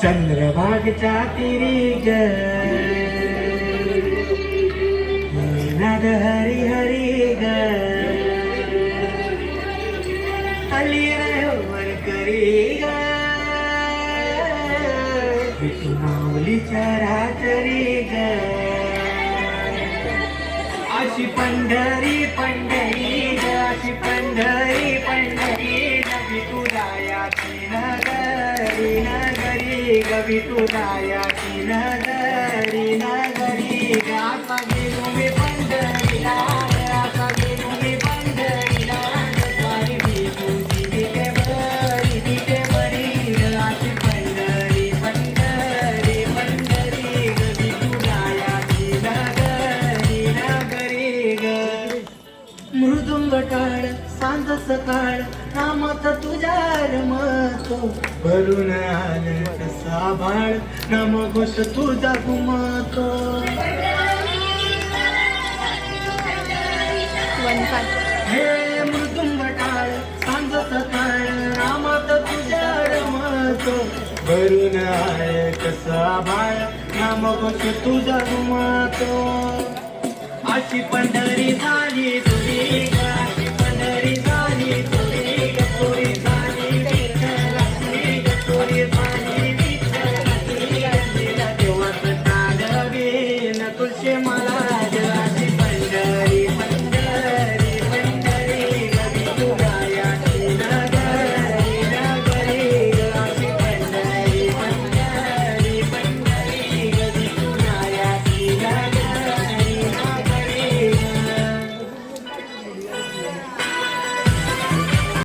चंद्रभागच्या तिरी ग नाद हरी हरी ग हली वर करी ग माऊलीच्या रात्री ग अशी पंढरी पंढरी ग अशी पंढरी पंढरी नवी तुझ्याची नगरी नगरी गवी तुझ्याची नगरी नगरी ग आता गेलो मी पंढरीला आता गेलो मी पंढरीला स्वारी मी तुझी तिथे बरी ग अशी पंढरी पंढरी पंढरी गवी तुझ्याची नगरी नगरी ग मृदुंग टाळ सांज सकाळ नामात तुझ्या रमतो भरून आलं कसा बाळ नाम घोष तुझा घुमतो हे मृदुंग टाळ सांज सकाळ नामात तुझ्या रमतो भरून आलं कसा बाळ नाम घोष तुझा घुमतो अशी पंढरी